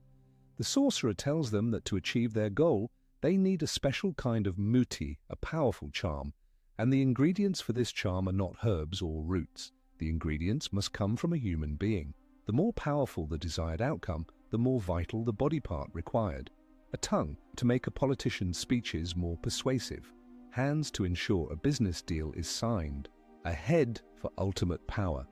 The sorcerer tells them that to achieve their goal, they need a special kind of muti, a powerful charm, and the ingredients for this charm are not herbs or roots. The ingredients must come from a human being. The more powerful the desired outcome, the more vital the body part required. A tongue to make a politician's speeches more persuasive. Hands to ensure a business deal is signed. A head for ultimate power.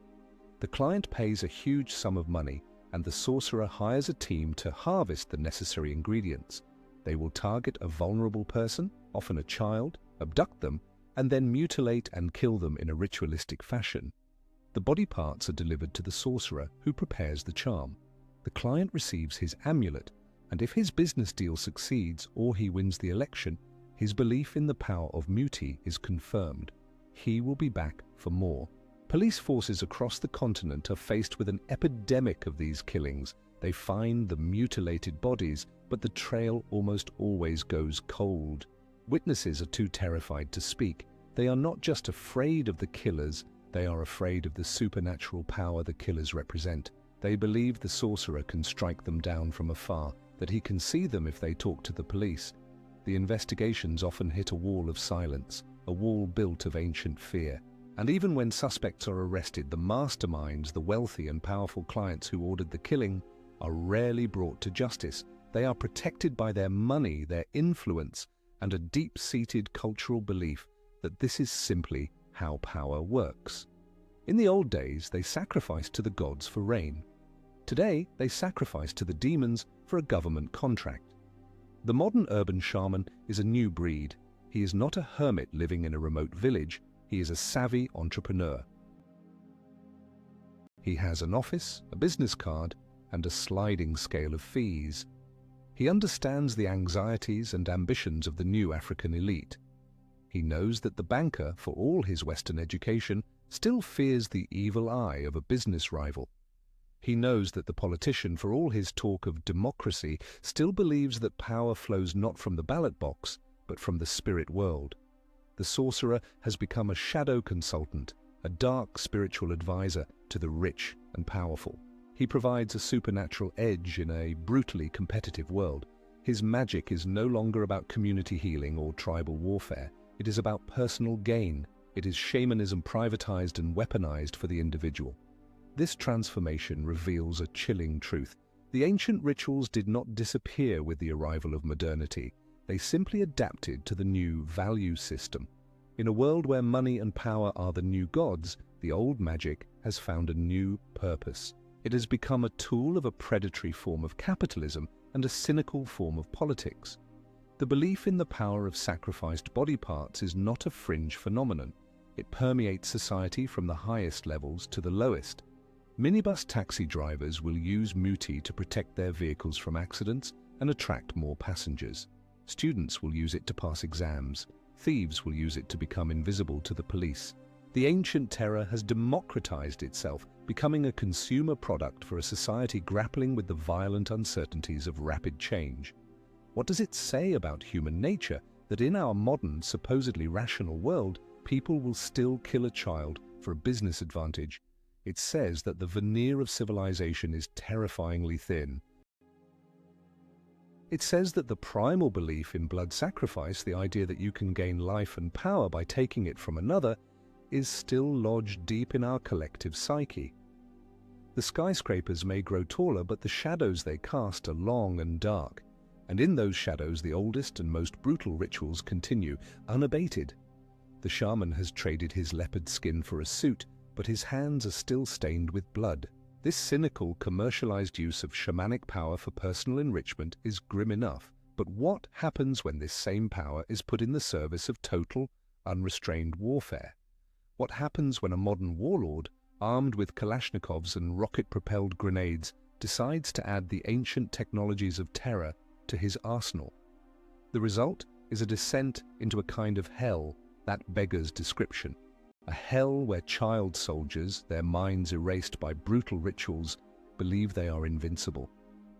The client pays a huge sum of money, and the sorcerer hires a team to harvest the necessary ingredients. They will target a vulnerable person, often a child, abduct them, and then mutilate and kill them in a ritualistic fashion. The body parts are delivered to the sorcerer, who prepares the charm. The client receives his amulet, and if his business deal succeeds or he wins the election, his belief in the power of muti is confirmed. He will be back for more. Police forces across the continent are faced with an epidemic of these killings. They find the mutilated bodies, but the trail almost always goes cold. Witnesses are too terrified to speak. They are not just afraid of the killers, they are afraid of the supernatural power the killers represent. They believe the sorcerer can strike them down from afar, that he can see them if they talk to the police. The investigations often hit a wall of silence, a wall built of ancient fear. And even when suspects are arrested, the masterminds, the wealthy and powerful clients who ordered the killing, are rarely brought to justice. They are protected by their money, their influence, and a deep-seated cultural belief that this is simply how power works. In the old days, they sacrificed to the gods for rain. Today, they sacrifice to the demons for a government contract. The modern urban shaman is a new breed. He is not a hermit living in a remote village. He is a savvy entrepreneur. He has an office, a business card, and a sliding scale of fees. He understands the anxieties and ambitions of the new African elite. He knows that the banker, for all his Western education, still fears the evil eye of a business rival. He knows that the politician, for all his talk of democracy, still believes that power flows not from the ballot box, but from the spirit world. The sorcerer has become a shadow consultant, a a dark spiritual advisor to the rich and powerful. He provides a supernatural edge in a brutally competitive world. His magic is no longer about community healing or tribal warfare. It is about personal gain. It is shamanism privatized and weaponized for the individual. This transformation reveals a chilling truth. The ancient rituals did not disappear with the arrival of modernity. They simply adapted to the new value system. In a world where money and power are the new gods, the old magic has found a new purpose. It has become a tool of a predatory form of capitalism and a cynical form of politics. The belief in the power of sacrificed body parts is not a fringe phenomenon. It permeates society from the highest levels to the lowest. Minibus taxi drivers will use muti to protect their vehicles from accidents and attract more passengers. Students will use it to pass exams. Thieves will use it to become invisible to the police. The ancient terror has democratized itself, becoming a consumer product for a society grappling with the violent uncertainties of rapid change. What does it say about human nature that in our modern, supposedly rational world, people will still kill a child for a business advantage? It says that the veneer of civilization is terrifyingly thin. It says that the primal belief in blood sacrifice, the idea that you can gain life and power by taking it from another, is still lodged deep in our collective psyche. The skyscrapers may grow taller, but the shadows they cast are long and dark, and in those shadows the oldest and most brutal rituals continue, unabated. The shaman has traded his leopard skin for a suit, but his hands are still stained with blood. This cynical, commercialized use of shamanic power for personal enrichment is grim enough, but what happens when this same power is put in the service of total, unrestrained warfare? What happens when a modern warlord, armed with Kalashnikovs and rocket-propelled grenades, decides to add the ancient technologies of terror to his arsenal? The result is a descent into a kind of hell that beggars description. A hell where child soldiers, their minds erased by brutal rituals, believe they are invincible.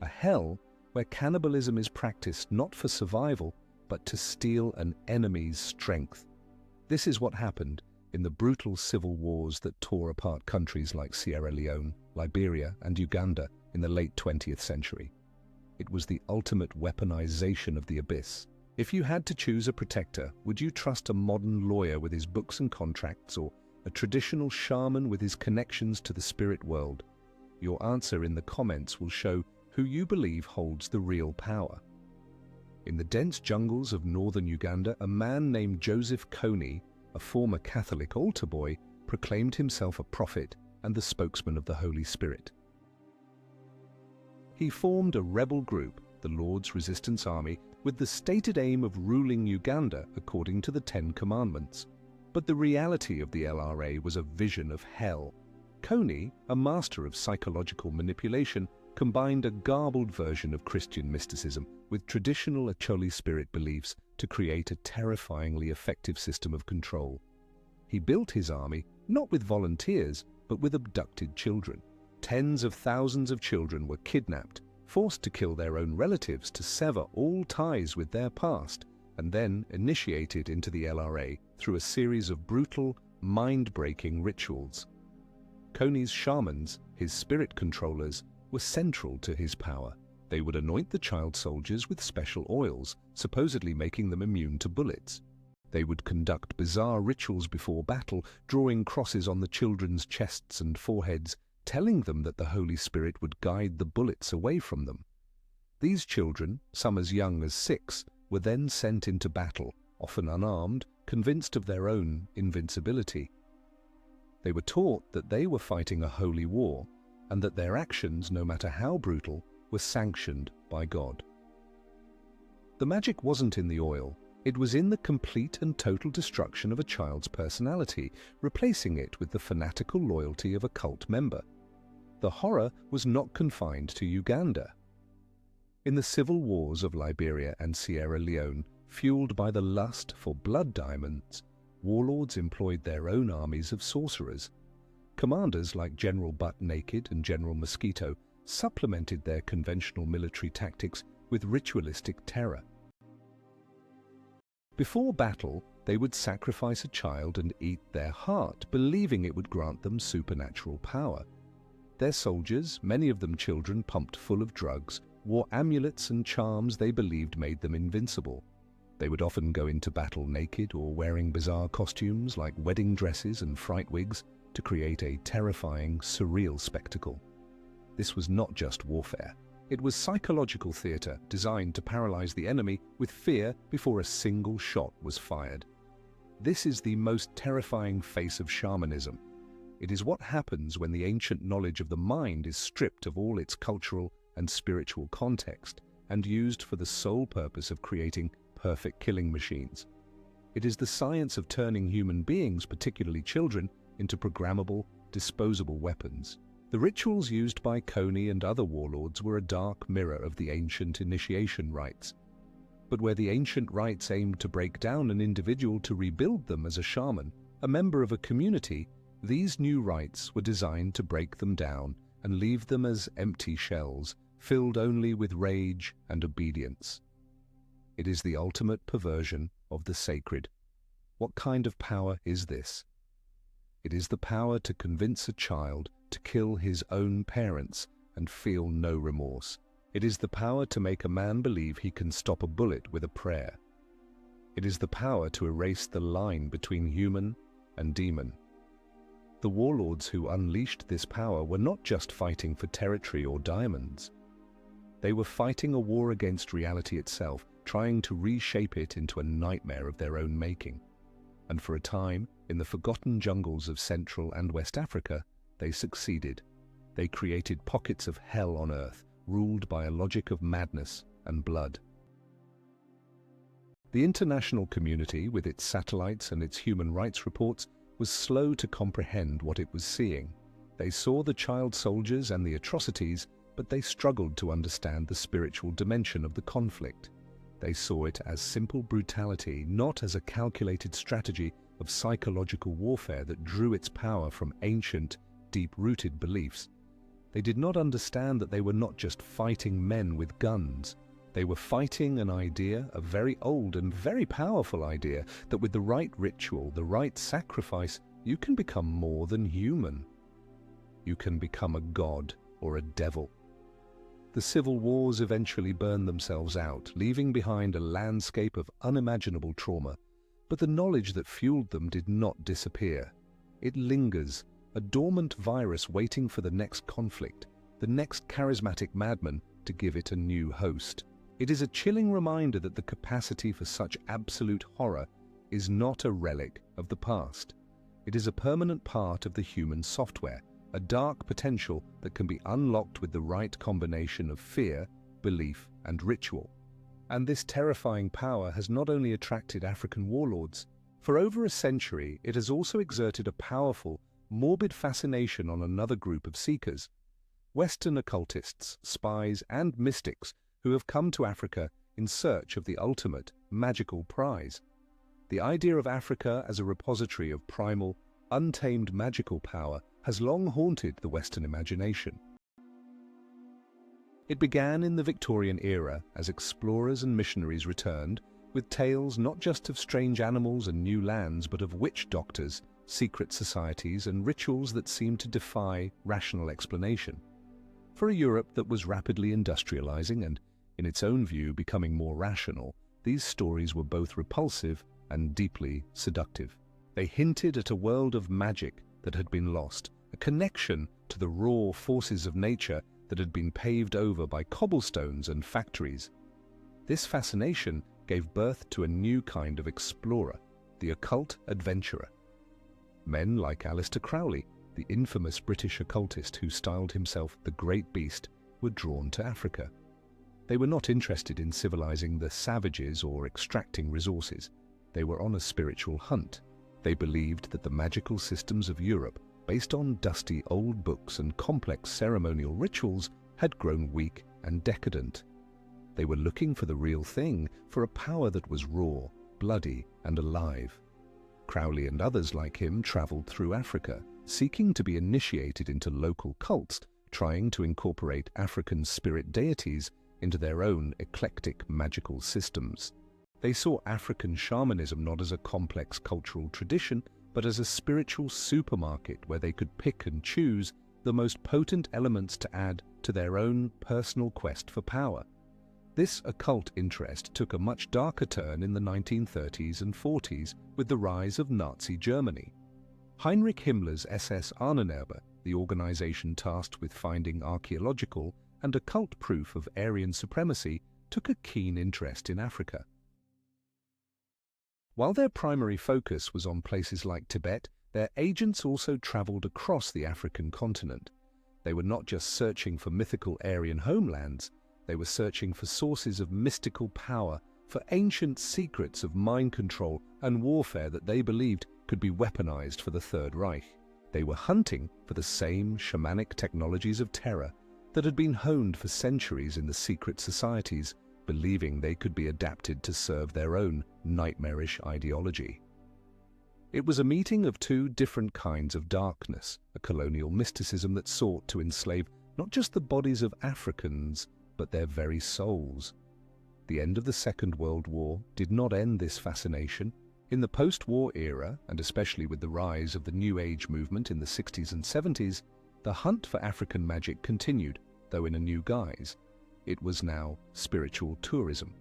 A hell where cannibalism is practiced not for survival, but to steal an enemy's strength. This is what happened in the brutal civil wars that tore apart countries like Sierra Leone, Liberia, and Uganda in the late 20th century. It was the ultimate weaponization of the abyss. If you had to choose a protector, would you trust a modern lawyer with his books and contracts or a traditional shaman with his connections to the spirit world? Your answer in the comments will show who you believe holds the real power. In the dense jungles of northern Uganda, a man named Joseph Kony, a former Catholic altar boy, proclaimed himself a prophet and the spokesman of the Holy Spirit. He formed a rebel group, the Lord's Resistance Army, with the stated aim of ruling Uganda according to the Ten Commandments. But the reality of the LRA was a vision of hell. Kony, a master of psychological manipulation, combined a garbled version of Christian mysticism with traditional Acholi spirit beliefs to create a terrifyingly effective system of control. He built his army not with volunteers, but with abducted children. Tens of thousands of children were kidnapped, forced to kill their own relatives to sever all ties with their past, and then initiated into the LRA through a series of brutal, mind-breaking rituals. Kony's shamans, his spirit controllers, were central to his power. They would anoint the child soldiers with special oils, supposedly making them immune to bullets. They would conduct bizarre rituals before battle, drawing crosses on the children's chests and foreheads, telling them that the Holy Spirit would guide the bullets away from them. These children, some as young as 6, were then sent into battle, often unarmed, convinced of their own invincibility. They were taught that they were fighting a holy war, and that their actions, no matter how brutal, were sanctioned by God. The magic wasn't in the oil. It was in the complete and total destruction of a child's personality, replacing it with the fanatical loyalty of a cult member. The horror was not confined to Uganda. In the civil wars of Liberia and Sierra Leone, fueled by the lust for blood diamonds, warlords employed their own armies of sorcerers. Commanders like General Butt Naked and General Mosquito supplemented their conventional military tactics with ritualistic terror. Before battle, They would sacrifice a child and eat their heart, believing it would grant them supernatural power. Their soldiers, many of them children pumped full of drugs, wore amulets and charms they believed made them invincible. They would often go into battle naked or wearing bizarre costumes like wedding dresses and fright wigs to create a terrifying, surreal spectacle. This was not just warfare. It was psychological theater designed to paralyze the enemy with fear before a single shot was fired. This is the most terrifying face of shamanism. It is what happens when the ancient knowledge of the mind is stripped of all its cultural and spiritual context and used for the sole purpose of creating perfect killing machines. It is the science of turning human beings, particularly children, into programmable, disposable weapons. The rituals used by Kony and other warlords were a dark mirror of the ancient initiation rites. But where the ancient rites aimed to break down an individual to rebuild them as a shaman, a member of a community, these new rites were designed to break them down and leave them as empty shells, filled only with rage and obedience. It is the ultimate perversion of the sacred. What kind of power is this? It is the power to convince a child to kill his own parents and feel no remorse. It is the power to make a man believe he can stop a bullet with a prayer. It is the power to erase the line between human and demon. The warlords who unleashed this power were not just fighting for territory or diamonds. They were fighting a war against reality itself, trying to reshape it into a nightmare of their own making. And for a time, in the forgotten jungles of Central and West Africa, they succeeded. They created pockets of hell on earth, ruled by a logic of madness and blood. The international community, with its satellites and its human rights reports, was slow to comprehend what it was seeing. They saw the child soldiers and the atrocities, but they struggled to understand the spiritual dimension of the conflict. They saw it as simple brutality, not as a calculated strategy of psychological warfare that drew its power from ancient, deep-rooted beliefs. They did not understand that they were not just fighting men with guns. They were fighting an idea, a very old and very powerful idea, that with the right ritual, the right sacrifice, you can become more than human. You can become a god or a devil. The civil wars eventually burned themselves out, leaving behind a landscape of unimaginable trauma. But the knowledge that fueled them did not disappear. It lingers, a dormant virus waiting for the next conflict, the next charismatic madman to give it a new host. It is a chilling reminder that the capacity for such absolute horror is not a relic of the past. It is a permanent part of the human software, a dark potential that can be unlocked with the right combination of fear, belief, and ritual. And this terrifying power has not only attracted African warlords. For over a century, it has also exerted a powerful, morbid fascination on another group of seekers, Western occultists, spies, and mystics who have come to Africa in search of the ultimate magical prize. The idea of Africa as a repository of primal, untamed magical power has long haunted the Western imagination. It began in the Victorian era as explorers and missionaries returned, with tales not just of strange animals and new lands, but of witch doctors, secret societies, and rituals that seemed to defy rational explanation. For a Europe that was rapidly industrializing and, in its own view, becoming more rational, these stories were both repulsive and deeply seductive. They hinted at a world of magic that had been lost, a connection to the raw forces of nature that had been paved over by cobblestones and factories. This fascination gave birth to a new kind of explorer, the occult adventurer. Men like Aleister Crowley, the infamous British occultist who styled himself the Great Beast, were drawn to Africa. They were not interested in civilizing the savages or extracting resources. They were on a spiritual hunt. They believed that the magical systems of Europe, based on dusty old books and complex ceremonial rituals, had grown weak and decadent. They were looking for the real thing, for a power that was raw, bloody, and alive. Crowley and others like him traveled through Africa, seeking to be initiated into local cults, trying to incorporate African spirit deities into their own eclectic magical systems. They saw African shamanism not as a complex cultural tradition, but as a spiritual supermarket where they could pick and choose the most potent elements to add to their own personal quest for power. This occult interest took a much darker turn in the 1930s and 40s with the rise of Nazi Germany. Heinrich Himmler's SS Ahnenerbe, the organization tasked with finding archaeological and occult proof of Aryan supremacy, took a keen interest in Africa. While their primary focus was on places like Tibet, their agents also traveled across the African continent. They were not just searching for mythical Aryan homelands, they were searching for sources of mystical power, for ancient secrets of mind control and warfare that they believed could be weaponized for the Third Reich. They were hunting for the same shamanic technologies of terror that had been honed for centuries in the secret societies, believing they could be adapted to serve their own nightmarish ideology. It was a meeting of two different kinds of darkness, a colonial mysticism that sought to enslave not just the bodies of Africans, but their very souls. The end of the Second World War did not end this fascination. In the post-war era, and especially with the rise of the New Age movement in the 60s and 70s, the hunt for African magic continued, though in a new guise. It was now spiritual tourism.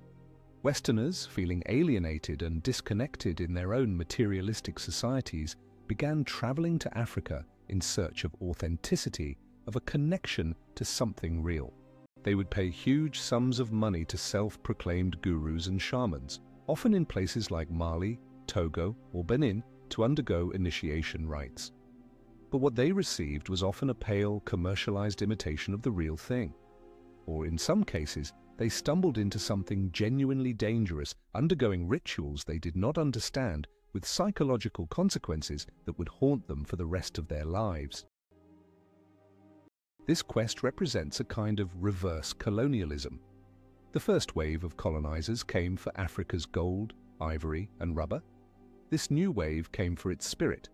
Westerners, feeling alienated and disconnected in their own materialistic societies, began traveling to Africa in search of authenticity, of a connection to something real. They would pay huge sums of money to self-proclaimed gurus and shamans, often in places like Mali, Togo, or Benin, to undergo initiation rites. But what they received was often a pale, commercialized imitation of the real thing. Or in some cases, they stumbled into something genuinely dangerous, undergoing rituals they did not understand, with psychological consequences that would haunt them for the rest of their lives. This quest represents a kind of reverse colonialism. The first wave of colonizers came for Africa's gold, ivory, and rubber. This new wave came for its spirit,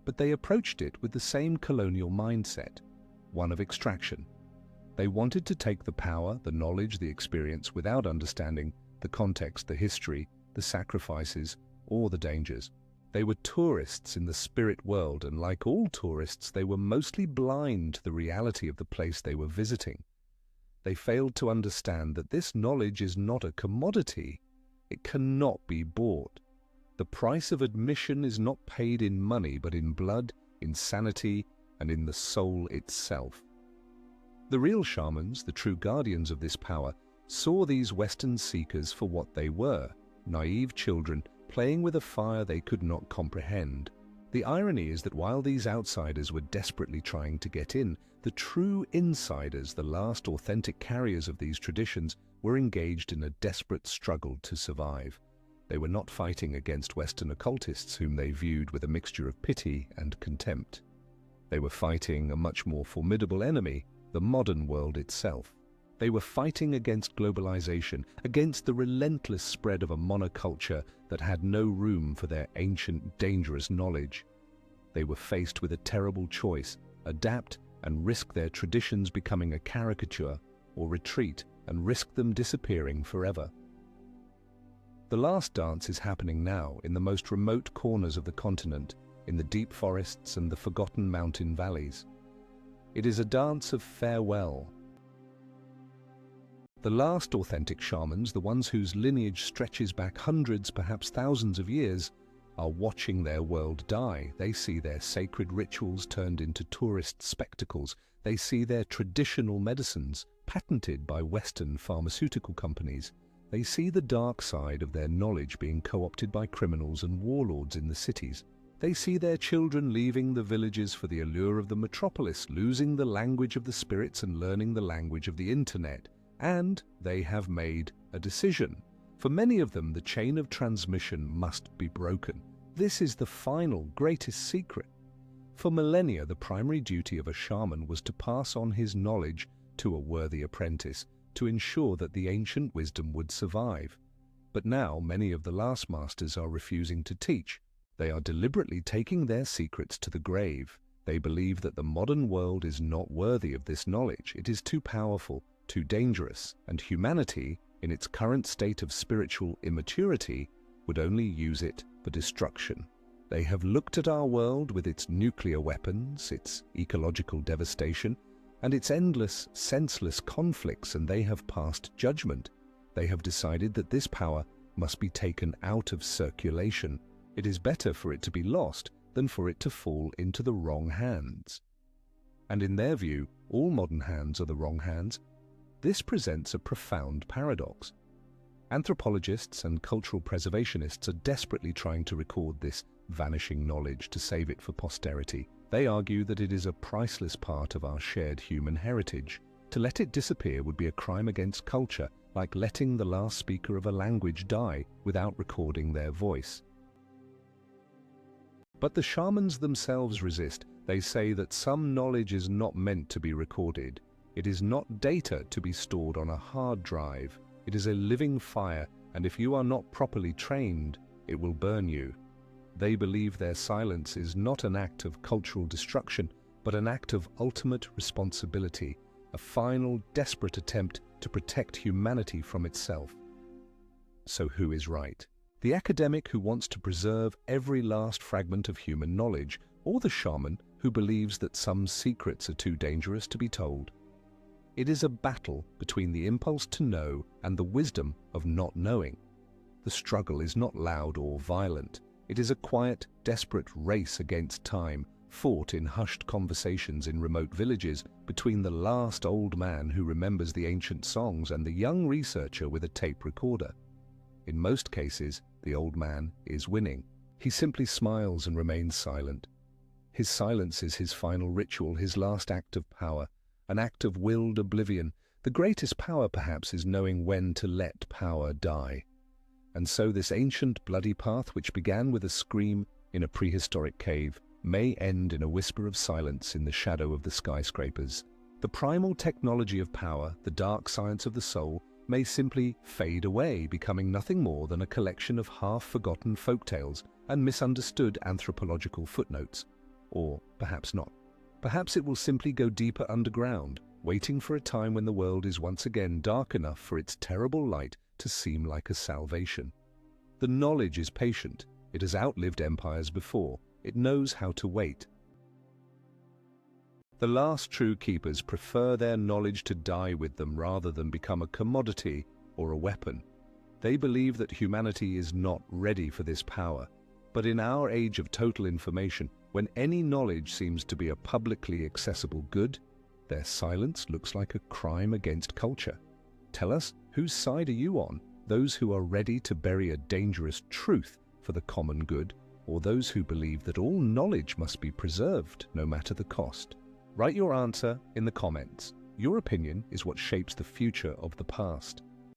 but they approached it with the same colonial mindset, one of extraction. They wanted to take the power, the knowledge, the experience without understanding the context, the history, the sacrifices, or the dangers. They were tourists in the spirit world, and like all tourists, they were mostly blind to the reality of the place they were visiting. They failed to understand that this knowledge is not a commodity. It cannot be bought. The price of admission is not paid in money, but in blood, in sanity, and in the soul itself. The real shamans, the true guardians of this power, saw these Western seekers for what they were, naive children playing with a fire they could not comprehend. The irony is that while these outsiders were desperately trying to get in, the true insiders, the last authentic carriers of these traditions, were engaged in a desperate struggle to survive. They were not fighting against Western occultists whom they viewed with a mixture of pity and contempt. They were fighting a much more formidable enemy, the modern world itself. They were fighting against globalization, against the relentless spread of a monoculture that had no room for their ancient, dangerous knowledge. They were faced with a terrible choice: adapt and risk their traditions becoming a caricature, or retreat and risk them disappearing forever. The last dance is happening now in the most remote corners of the continent, in the deep forests and the forgotten mountain valleys. It is a dance of farewell. The last authentic shamans, the ones whose lineage stretches back hundreds, perhaps thousands of years, are watching their world die. They see their sacred rituals turned into tourist spectacles. They see their traditional medicines patented by Western pharmaceutical companies. They see the dark side of their knowledge being co-opted by criminals and warlords in the cities. They see their children leaving the villages for the allure of the metropolis, losing the language of the spirits and learning the language of the internet. And they have made a decision. For many of them, the chain of transmission must be broken. This is the final, greatest secret. For millennia, the primary duty of a shaman was to pass on his knowledge to a worthy apprentice, to ensure that the ancient wisdom would survive. But now, many of the last masters are refusing to teach. They are deliberately taking their secrets to the grave. They believe that the modern world is not worthy of this knowledge. It is too powerful, too dangerous, and humanity in its current state of spiritual immaturity, would only use it for destruction. They have looked at our world with its nuclear weapons, its ecological devastation, and its endless, senseless conflicts, and they have passed judgment. They have decided that this power must be taken out of circulation. It is better for it to be lost than for it to fall into the wrong hands. And in their view, all modern hands are the wrong hands. This presents a profound paradox. Anthropologists and cultural preservationists are desperately trying to record this vanishing knowledge to save it for posterity. They argue that it is a priceless part of our shared human heritage. To let it disappear would be a crime against culture, like letting the last speaker of a language die without recording their voice. But the shamans themselves resist. They say that some knowledge is not meant to be recorded. It is not data to be stored on a hard drive. It is a living fire, and if you are not properly trained, it will burn you. They believe their silence is not an act of cultural destruction, but an act of ultimate responsibility, a final, desperate attempt to protect humanity from itself. So who is right? The academic who wants to preserve every last fragment of human knowledge, or the shaman who believes that some secrets are too dangerous to be told? It is a battle between the impulse to know and the wisdom of not knowing. The struggle is not loud or violent. It is a quiet, desperate race against time, fought in hushed conversations in remote villages between the last old man who remembers the ancient songs and the young researcher with a tape recorder. In most cases, the old man is winning. He simply smiles and remains silent. His silence is his final ritual, his last act of power, an act of willed oblivion. The greatest power, perhaps, is knowing when to let power die. And so this ancient bloody path, which began with a scream in a prehistoric cave, may end in a whisper of silence in the shadow of the skyscrapers. The primal technology of power, the dark science of the soul, may simply fade away, becoming nothing more than a collection of half-forgotten folktales and misunderstood anthropological footnotes. Or perhaps not. Perhaps it will simply go deeper underground, waiting for a time when the world is once again dark enough for its terrible light to seem like a salvation. The knowledge is patient. It has outlived empires before. It knows how to wait. The last true keepers prefer their knowledge to die with them rather than become a commodity or a weapon. They believe that humanity is not ready for this power. But in our age of total information, when any knowledge seems to be a publicly accessible good, their silence looks like a crime against culture. Tell us, whose side are you on? Those who are ready to bury a dangerous truth for the common good, or those who believe that all knowledge must be preserved no matter the cost? Write your answer in the comments. Your opinion is what shapes the future of the past.